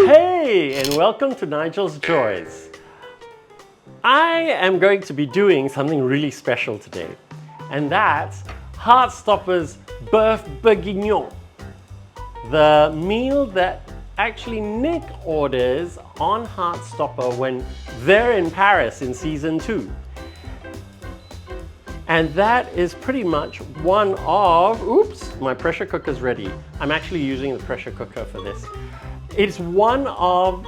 Hey, and welcome to Nigel's Joys. I am going to be doing something really special today, and that's Heartstopper's Boeuf Bourguignon, the meal that actually Nick orders on Heartstopper when they're in Paris in season 2. And that is pretty much one of, oops, my pressure cooker's ready. I'm actually using the pressure cooker for this. It's one of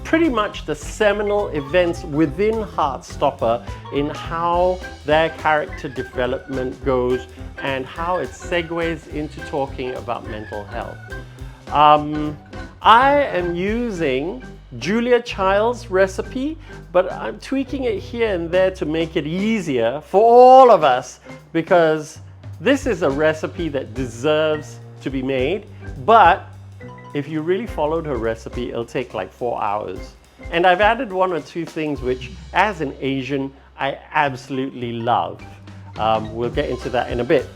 pretty much the seminal events within Heartstopper in how their character development goes and how it segues into talking about mental health. I am using Julia Child's recipe, but I'm tweaking it here and there to make it easier for all of us, because this is a recipe that deserves to be made, but if you really followed her recipe, it'll take like 4 hours. And I've added 1 or 2 things which, as an Asian, I absolutely love. We'll get into that in a bit.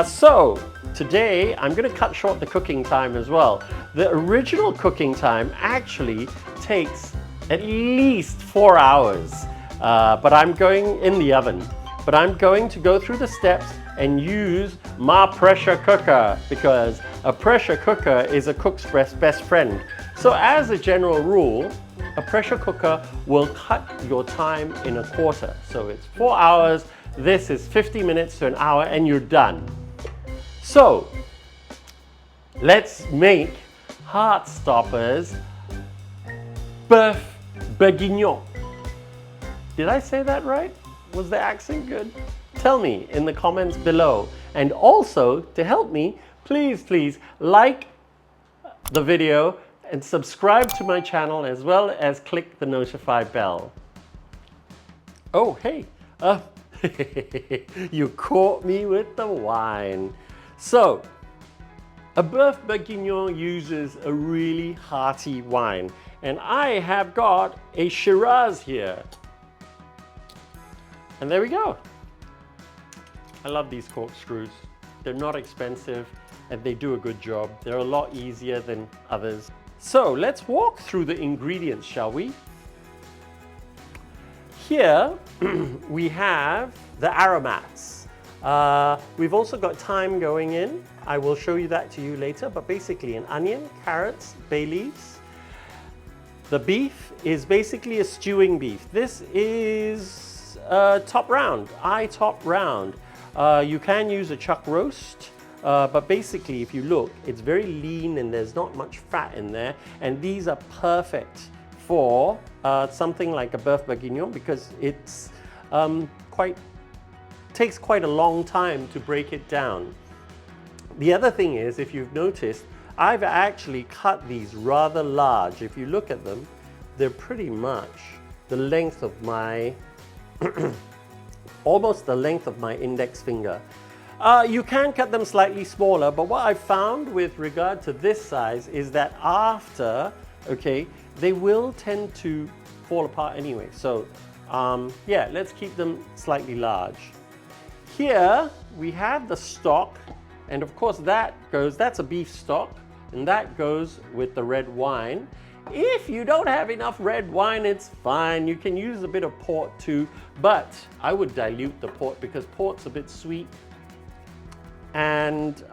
So today I'm going to cut short the cooking time as well. The original cooking time actually takes at least 4 hours, but I'm going in the oven. But I'm going to go through the steps and use my pressure cooker, because a pressure cooker is a cook's best friend. So as a general rule, a pressure cooker will cut your time in a quarter. So it's 4 hours, this is 50 minutes to an hour, and you're done. So let's make Heartstopper's Boeuf Bourguignon. Did I say that right? Was the accent good? Tell me in the comments below. And also, to help me, please like the video and subscribe to my channel, as well as click the notify bell. Oh, hey, you caught me with the wine. So, a Boeuf Bourguignon uses a really hearty wine, and I have got a Shiraz here. And there we go. I love these corkscrews. They're not expensive and they do a good job. They're a lot easier than others. So let's walk through the ingredients, shall we? Here we have the aromats. We've also got thyme going in. I will show you that to you later, but basically an onion, carrots, bay leaves. The beef is basically a stewing beef. This is top round, Eye Topround. You can use a chuck roast, but basically if you look, it's very lean and there's not much fat in there, and these are perfect for something like a Boeuf Bourguignon, because it's takes quite a long time to break it down. The other thing is, if you've noticed, I've actually cut these rather large. If you look at them, they're pretty much the length of my almost the length of my index finger. You can cut them slightly smaller, but what I've found with regard to this size is that after, okay, they will tend to fall apart anyway. So yeah, let's keep them slightly large. Here we have the stock, and of course that's a beef stock, and that goes with the red wine. If you don't have enough red wine, it's fine. You can use a bit of port too, but I would dilute the port because port's a bit sweet. And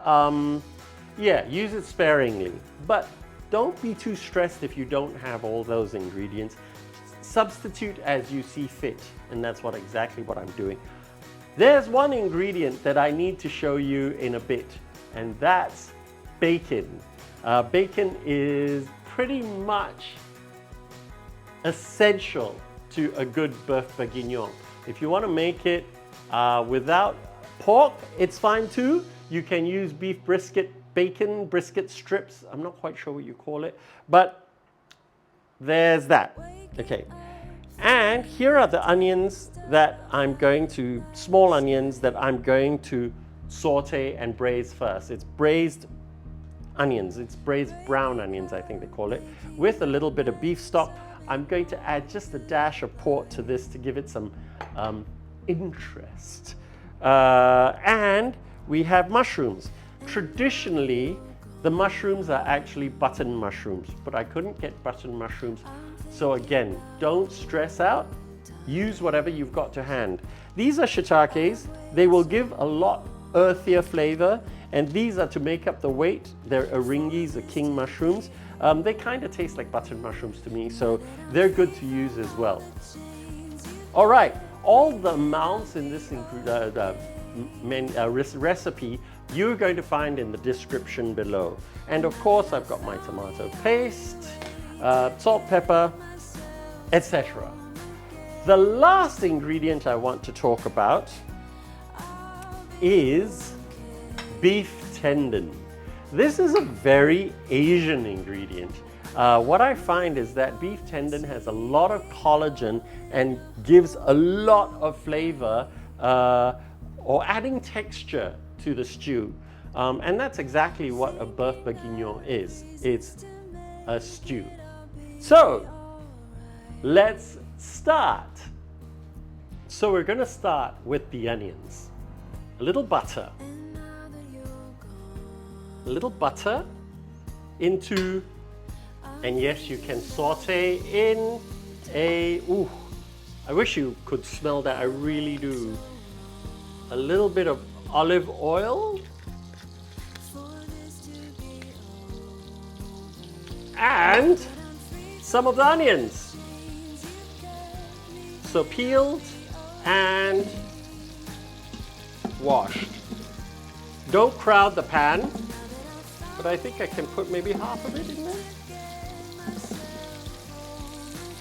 yeah, use it sparingly. But don't be too stressed if you don't have all those ingredients. Substitute as you see fit, and that's exactly what I'm doing. There's one ingredient that I need to show you in a bit, and that's bacon. Bacon is pretty much essential to a good Boeuf Bourguignon. If you want to make it without pork, it's fine too. You can use beef brisket, bacon, brisket strips. I'm not quite sure what you call it, but there's that. Okay. And here are the onions that I'm going to, small onions that I'm going to saute and braise first. It's braised onions, it's braised brown onions, I think they call it, with a little bit of beef stock. I'm going to add just a dash of port to this to give it some interest. And we have mushrooms. Traditionally, The mushrooms are actually button mushrooms, but I couldn't get button mushrooms. So again, don't stress out. Use whatever you've got to hand. These are shiitakes. They will give a lot earthier flavor, and these are to make up the weight. They're aringis, the king mushrooms. They kind of taste like button mushrooms to me, so they're good to use as well. All right, all the amounts in this recipe you're going to find in the description below. And of course, I've got my tomato paste, salt, pepper, etc. The last ingredient I want to talk about is beef tendon. This is a very Asian ingredient. What I find is that beef tendon has a lot of collagen and gives a lot of flavor or adding texture to the stew. And that's exactly what a Boeuf Bourguignon is. It's a stew. So let's start. So we're going to start with the onions. A little butter. A little butter into, and yes, you can saute in a, ooh, I wish you could smell that, I really do. A little bit of olive oil. And some of the onions. So peeled and washed. Don't crowd the pan, but I think I can put maybe half of it in there.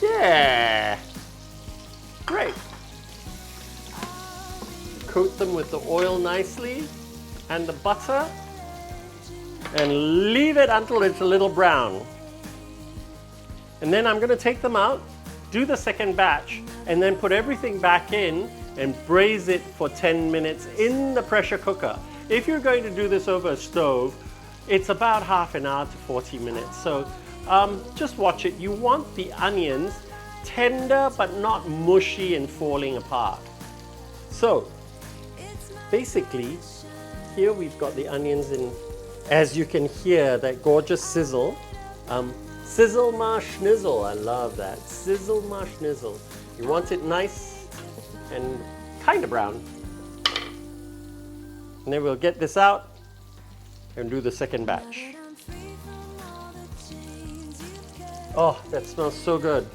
Yeah, great. Coat them with the oil nicely and the butter and leave it until it's a little brown. And then I'm going to take them out, do the second batch, and then put everything back in and braise it for 10 minutes in the pressure cooker. If you're going to do this over a stove, it's about half an hour to 40 minutes. So just watch it. You want the onions tender but not mushy and falling apart. So basically, here we've got the onions in, as you can hear, that gorgeous sizzle. Sizzle ma schnizzle, I love that. Sizzle ma schnizzle. You want it nice and kind of brown. And then we'll get this out and do the second batch. Oh, that smells so good.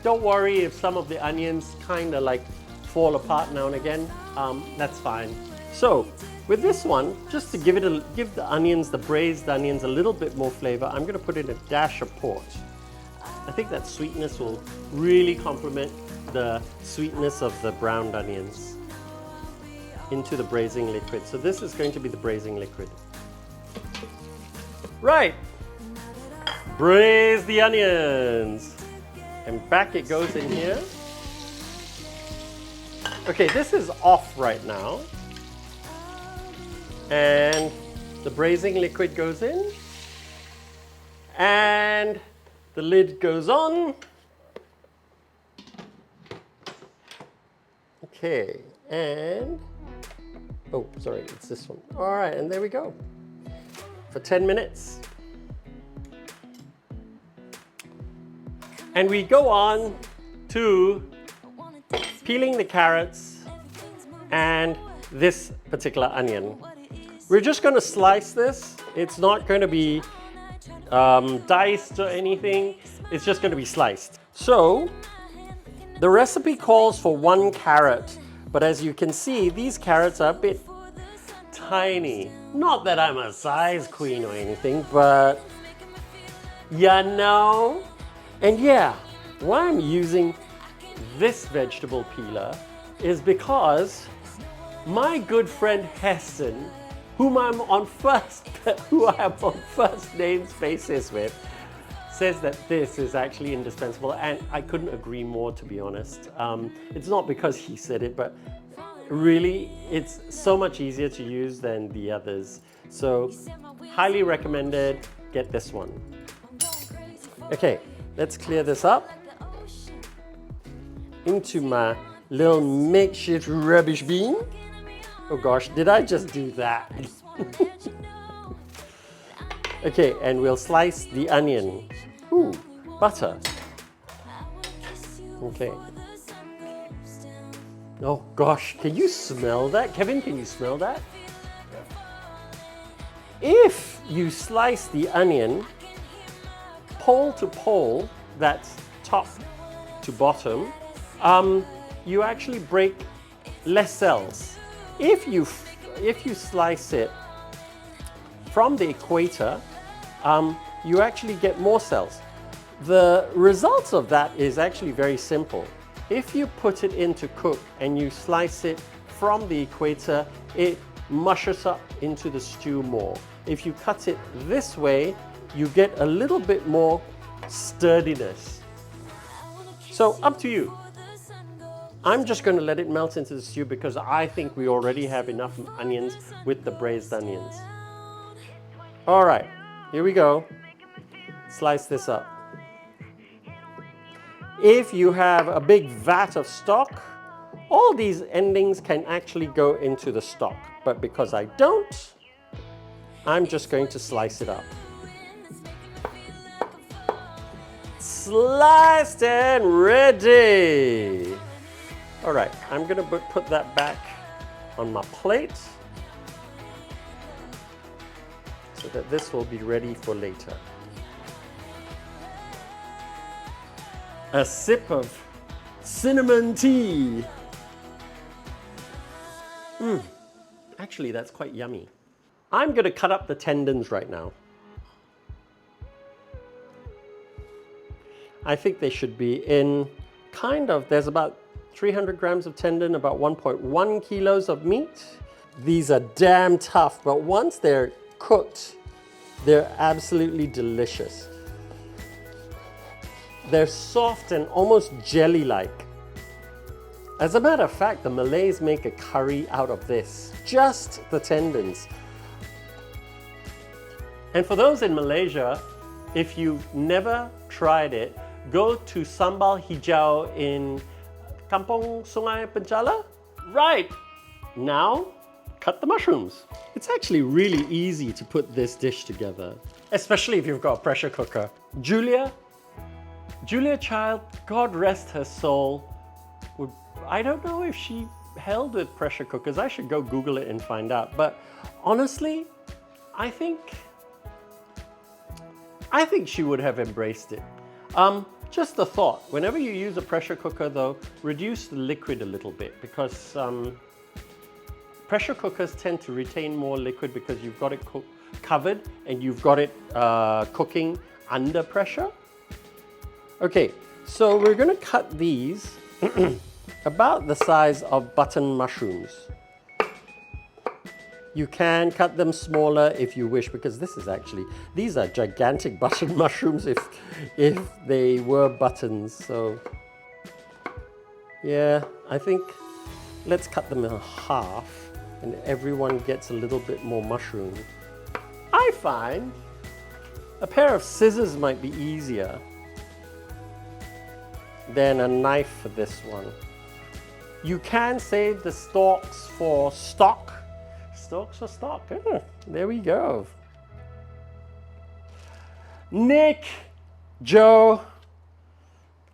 Don't worry if some of the onions kind of like fall apart now and again. That's fine. So with this one, just to give the onions, the braised onions, a little bit more flavor, I'm going to put in a dash of port. I think that sweetness will really complement the sweetness of the browned onions into the braising liquid. So this is going to be the braising liquid. Right, braise the onions. And back it goes in here. Okay, this is off right now. And the braising liquid goes in. And the lid goes on. Okay, and, oh, sorry, it's this one. All right, and there we go. For 10 minutes. And we go on to peeling the carrots and this particular onion. We're just going to slice this. It's not going to be diced or anything. It's just going to be sliced. So the recipe calls for 1 carrot, but as you can see, these carrots are a bit tiny. Not that I'm a size queen or anything, but you know. And yeah, why I'm using this vegetable peeler is because my good friend Heston, who I am on first name basis with, says that this is actually indispensable, and I couldn't agree more, to be honest. It's not because he said it, but really it's so much easier to use than the others. So highly recommended, get this one. Okay, let's clear this up into my little makeshift rubbish bin. Oh gosh, did I just do that? Okay, and we'll slice the onion. Ooh, butter. Okay. Oh gosh, can you smell that? Kevin, can you smell that? If you slice the onion pole to pole, that's top to bottom, you actually break less cells. If you slice it from the equator, you actually get more cells. The results of that is actually very simple. If you put it in to cook and you slice it from the equator, it mushes up into the stew more. If you cut it this way, you get a little bit more sturdiness. So up to you. I'm just going to let it melt into the stew because I think we already have enough onions with the braised onions. All right, here we go. Slice this up. If you have a big vat of stock, all these endings can actually go into the stock. But because I don't, I'm just going to slice it up. Sliced and ready. All right, I'm going to put that back on my plate so that this will be ready for later. A sip of cinnamon tea. Actually, that's quite yummy. I'm going to cut up the tendons right now. I think they should be in there's about 300 grams of tendon, about 1.1 kilos of meat. These are damn tough, but once they're cooked, they're absolutely delicious. They're soft and almost jelly-like. As a matter of fact, the Malays make a curry out of this, just the tendons. And for those in Malaysia, if you've never tried it, go to Sambal Hijau in Kampung, Sungai, Penchala. Right, now cut the mushrooms. It's actually really easy to put this dish together, especially if you've got a pressure cooker. Julia Child, God rest her soul, I don't know if she held with pressure cookers. I should go Google it and find out. But honestly, I think she would have embraced it. Just a thought, whenever you use a pressure cooker though, reduce the liquid a little bit because pressure cookers tend to retain more liquid because you've got it covered and you've got it cooking under pressure. Okay, so we're going to cut these about the size of button mushrooms. You can cut them smaller if you wish, because these are gigantic button mushrooms if they were buttons. So yeah, I think let's cut them in half and everyone gets a little bit more mushroom. I find a pair of scissors might be easier than a knife for this one. You can save the stalks for stock. Stalks for stock. There we go. Nick, Joe,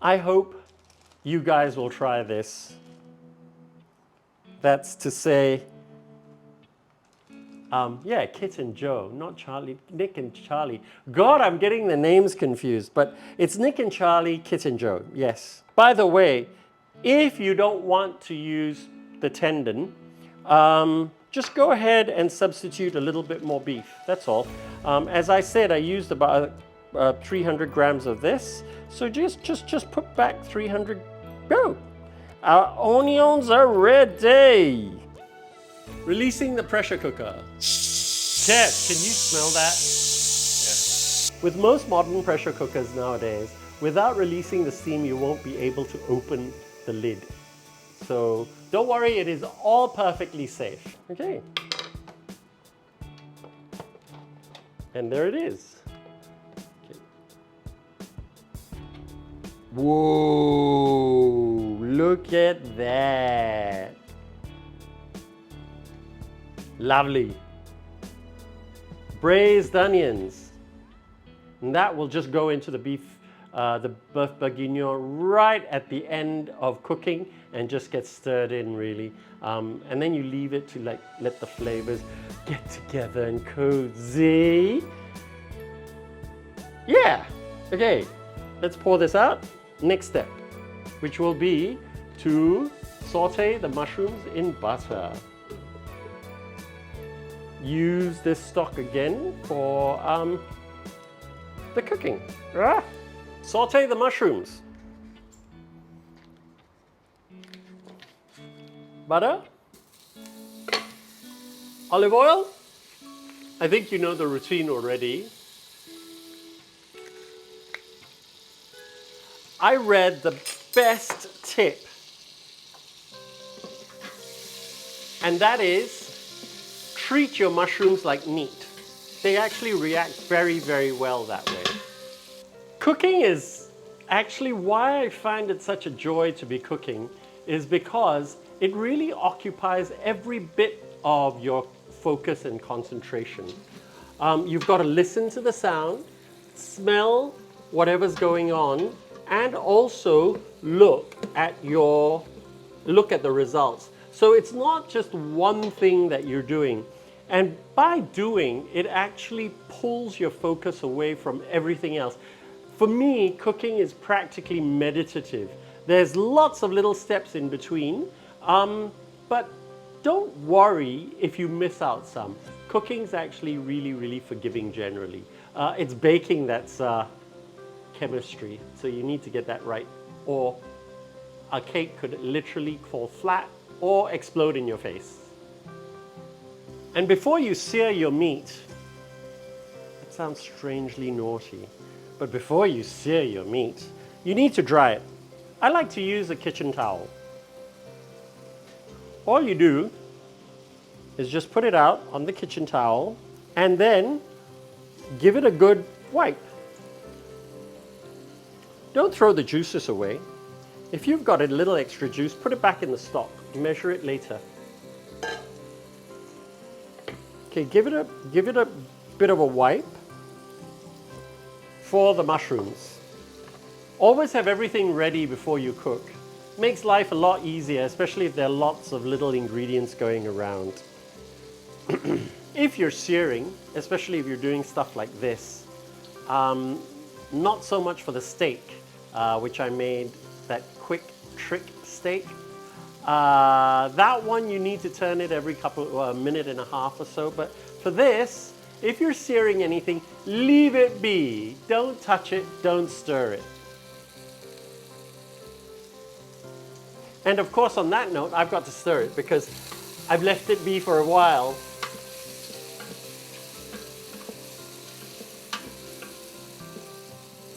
I hope you guys will try this. That's to say, yeah, Kit and Joe, not Charlie, Nick and Charlie. God, I'm getting the names confused, but it's Nick and Charlie, Kit and Joe, yes. By the way, if you don't want to use the tendon, just go ahead and substitute a little bit more beef, that's all. As I said, I used about 300 grams of this, so just put back 300, go. Our onions are ready. Releasing the pressure cooker. Kev, can you smell that? Yeah. With most modern pressure cookers nowadays, without releasing the steam, you won't be able to open the lid. So don't worry, it is all perfectly safe. Okay. And there it is. Okay. Whoa, look at that. Lovely. braised onions. And that will just go into the Boeuf Bourguignon right at the end of cooking and just get stirred in really. And then you leave it to like let the flavors get together and cozy. Yeah, okay, let's pour this out. Next step, which will be to saute the mushrooms in butter. Use this stock again for the cooking. Saute the mushrooms. Butter. Olive oil. I think you know the routine already. I read the best tip, and that is treat your mushrooms like meat. They actually react very, very well that way. Cooking is actually why I find it such a joy to be cooking, is because it really occupies every bit of your focus and concentration. You've got to listen to the sound, smell whatever's going on, and also look at the results. So it's not just one thing that you're doing. And by doing, it actually pulls your focus away from everything else. For me, cooking is practically meditative. There's lots of little steps in between, but don't worry if you miss out some. Cooking's actually really, really forgiving generally. It's baking that's chemistry, so you need to get that right, or a cake could literally fall flat or explode in your face. And before you sear your meat, it sounds strangely naughty, but before you sear your meat, you need to dry it. I like to use a kitchen towel. All you do is just put it out on the kitchen towel and then give it a good wipe. Don't throw the juices away. If you've got a little extra juice, put it back in the stock. Measure it later. Okay, give it a bit of a wipe for the mushrooms. Always have everything ready before you cook. Makes life a lot easier, especially if there are lots of little ingredients going around. If you're searing, especially if you're doing stuff like this, not so much for the steak, which I made, that quick trick steak. That one you need to turn it every minute and a half or so, but for this, if you're searing anything, leave it be. Don't touch it, don't stir it. And of course, on that note, I've got to stir it because I've left it be for a while.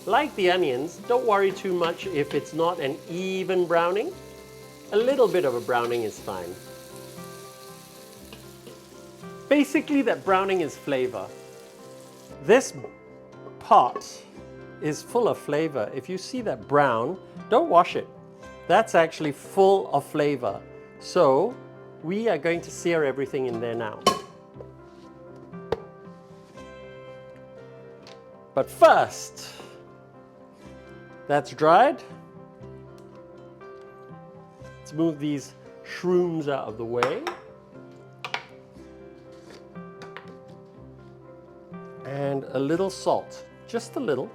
Like the onions, don't worry too much if it's not an even browning. A little bit of a browning is fine. Basically, that browning is flavor. This pot is full of flavor. If you see that brown, don't wash it. That's actually full of flavor. So we are going to sear everything in there now. But first, that's dried. Let's move these shrooms out of the way. And a little salt, just a little,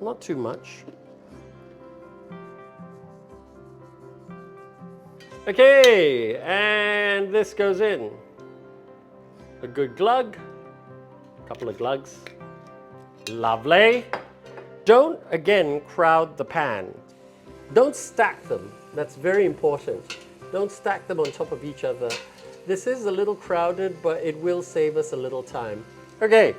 not too much. Okay, and this goes in. A good glug, a couple of glugs. Lovely. Don't, again, crowd the pan. Don't stack them. That's very important. Don't stack them on top of each other. This is a little crowded, but it will save us a little time. Okay.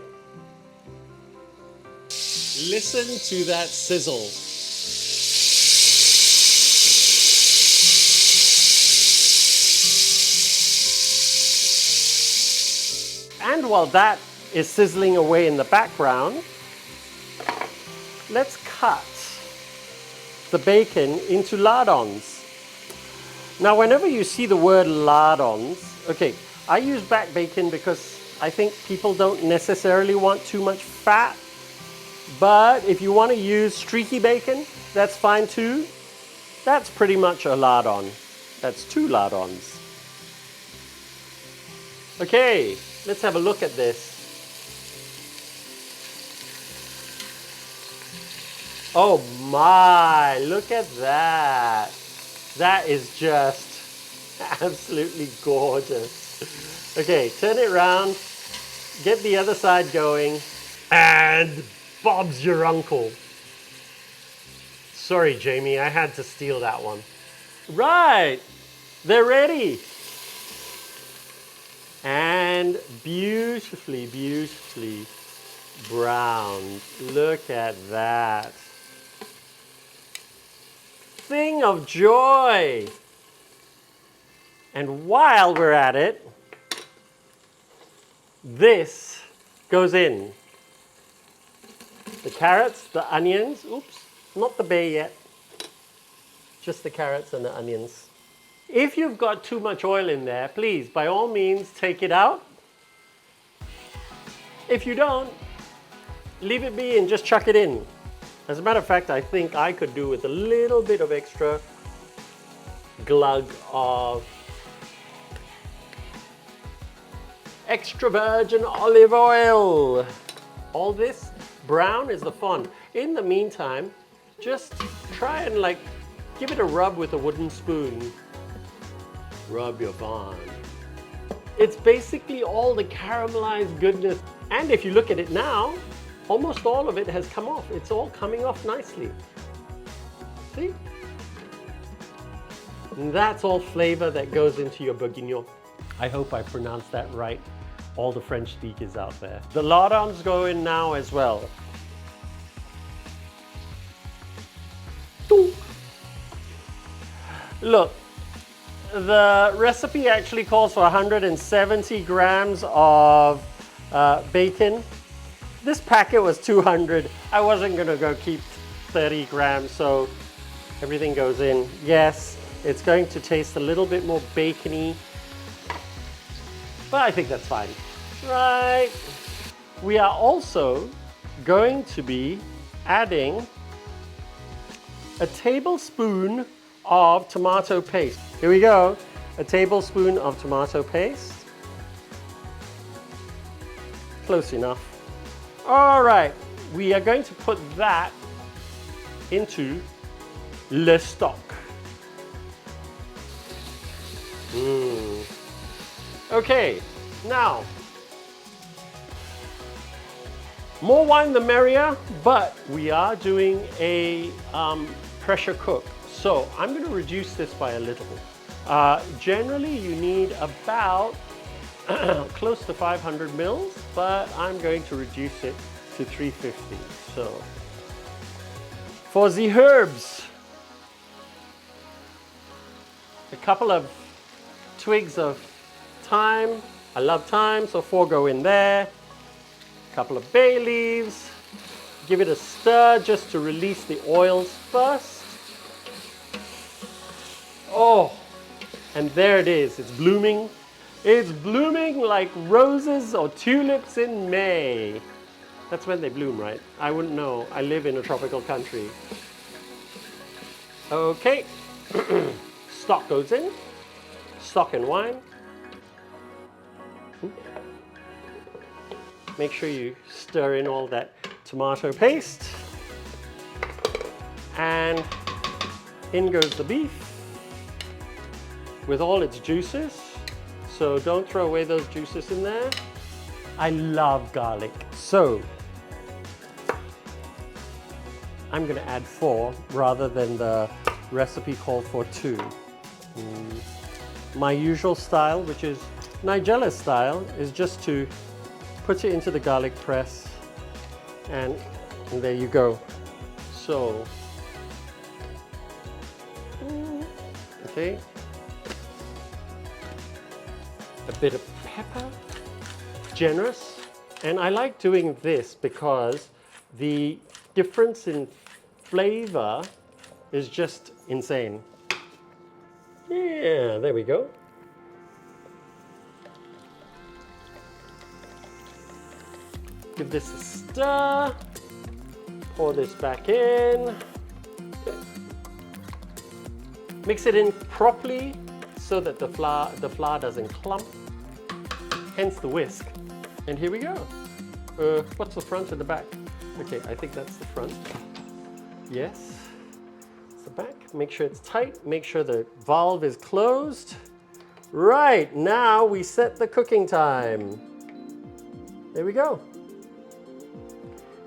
Listen to that sizzle. And while that is sizzling away in the background, let's cut the bacon into lardons. Now, whenever you see the word lardons, okay, I use back bacon because I think people don't necessarily want too much fat, but if you want to use streaky bacon, that's fine too. That's pretty much a lardon. That's 2 lardons. Okay, let's have a look at this. Oh my, look at that. That is just absolutely gorgeous. Okay, turn it around, get the other side going, and Bob's your uncle. Sorry, Jamie, I had to steal that one. Right, they're ready. And beautifully, beautifully browned. Look at that. Thing of joy. And while we're at it, this goes in. The carrots, the onions, oops, not the bay yet. Just the carrots and the onions. If you've got too much oil in there, please, by all means, take it out. If you don't, leave it be and just chuck it in. As a matter of fact, I think I could do with a little bit of extra glug of extra virgin olive oil. All this brown is the fun. In the meantime, just try and like give it a rub with a wooden spoon. Rub your vine. It's basically all the caramelized goodness. And if you look at it now, almost all of it has come off. It's all coming off nicely. See? And that's all flavor that goes into your bourguignon. I hope I pronounced that right. All the French speakers out there. The lardons go in now as well. Look, the recipe actually calls for 170 grams of bacon. This packet was 200. I wasn't gonna go keep 30 grams, so everything goes in. Yes, it's going to taste a little bit more bacony, but I think that's fine. Right. We are also going to be adding a tablespoon of tomato paste. Here we go. A tablespoon of tomato paste. Close enough. All right. We are going to put that into le stock. Okay. Now, more wine the merrier, but we are doing a pressure cook. So I'm going to reduce this by a little. Generally, you need about close to 500 mils, but I'm going to reduce it to 350. So for the herbs, a couple of twigs of thyme. I love thyme, so 4 go in there. A couple of bay leaves. Give it a stir just to release the oils first. Oh, and there it is. It's blooming. It's blooming like roses or tulips in May. That's when they bloom, right? I wouldn't know. I live in a tropical country. Okay. Stock goes in. Stock and wine. Make sure you stir in all that tomato paste. And in goes the beef with all its juices. So don't throw away those juices in there. I love garlic. So I'm going to add 4 rather than the recipe called for 2. My usual style, which is Nigella style, is just to put it into the garlic press and there you go. So, okay. A bit of pepper, generous. And I like doing this because the difference in flavor is just insane. Yeah, there we go. give this a stir. Pour this back in. Mix it in properly so that the flour doesn't clump. Hence the whisk. And here we go. What's the front and the back? Okay, I think that's the front. Yes. It's the back. Make sure it's tight. Make sure the valve is closed. Right, now we set the cooking time. There we go.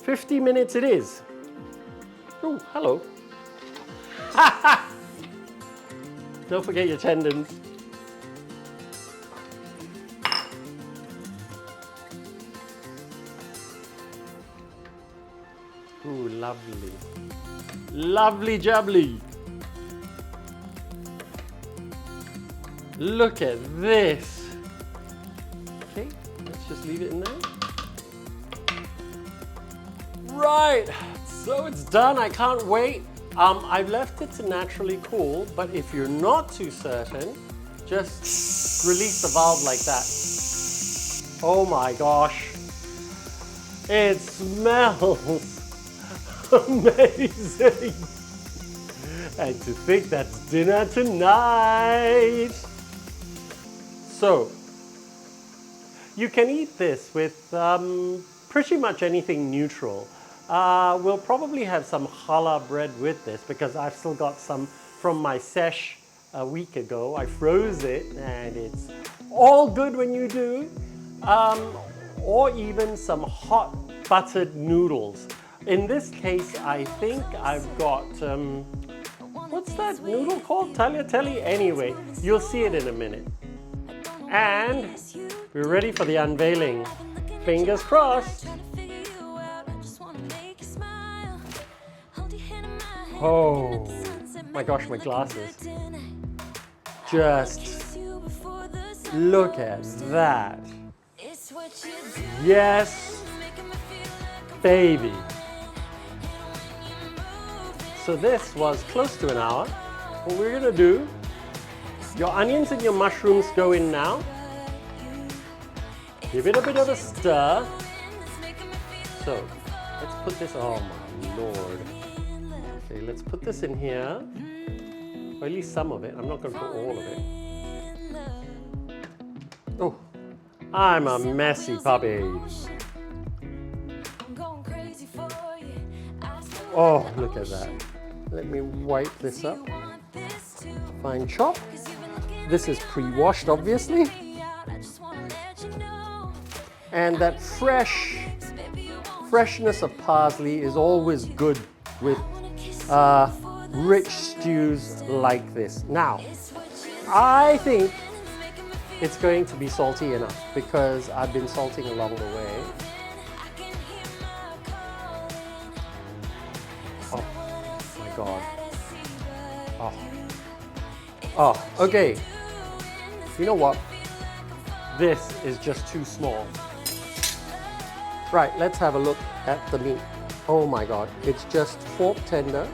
50 minutes it is. Oh, hello. Don't forget your tendons. Ooh, lovely. Lovely jubbly. Look at this. Okay, let's just leave it in there. Right, so it's done. I can't wait. I've left it to naturally cool, but if you're not too certain, just release the valve like that. Oh my gosh. It smells amazing. And to think that's dinner tonight. So, you can eat this with pretty much anything neutral. We'll probably have some challah bread with this because I've still got some from my sesh a week ago. I froze it and it's all good when you do. Or even some hot buttered noodles. In this case, I think I've got, what's that noodle called? Tagliatelle? Anyway, you'll see it in a minute. And we're ready for the unveiling. Fingers crossed. Oh my gosh, my glasses. Just look at that. Yes, baby. So this was close to an hour. What we're gonna do, your onions and your mushrooms go in now. Give it a bit of a stir. So let's put this, oh my lord. Okay, let's put this in here. Or at least some of it. I'm not gonna put all of it. Oh, I'm a messy puppy. Oh, look at that. Let me wipe this up. Fine chop. This is pre-washed, obviously. And that freshness of parsley is always good with rich stews like this. Now, I think it's going to be salty enough because I've been salting along the way. Oh my God. Oh, okay. You know what? This is just too small. Right, let's have a look at the meat. Oh my God, it's just fork tender.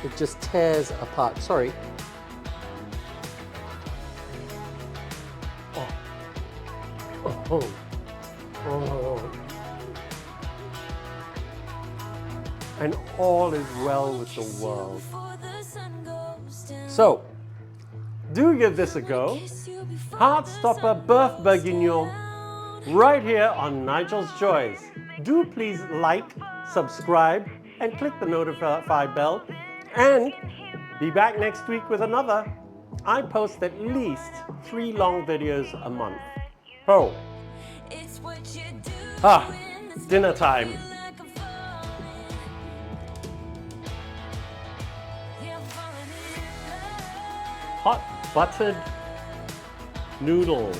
It just tears apart. Sorry. Oh. And all is well with the world. So, do give this a go. Heartstopper Boeuf Bourguignon, right here on Nigel's Joys. Do please like, subscribe, and click the notify bell. And be back next week with another. I post at least 3 long videos a month. Oh. Dinner time. Hot buttered noodles.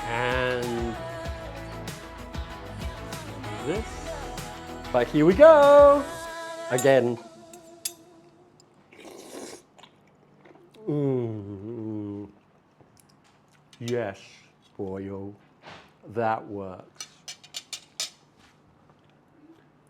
And this. But here we go. Again. Yes, boyo, that works.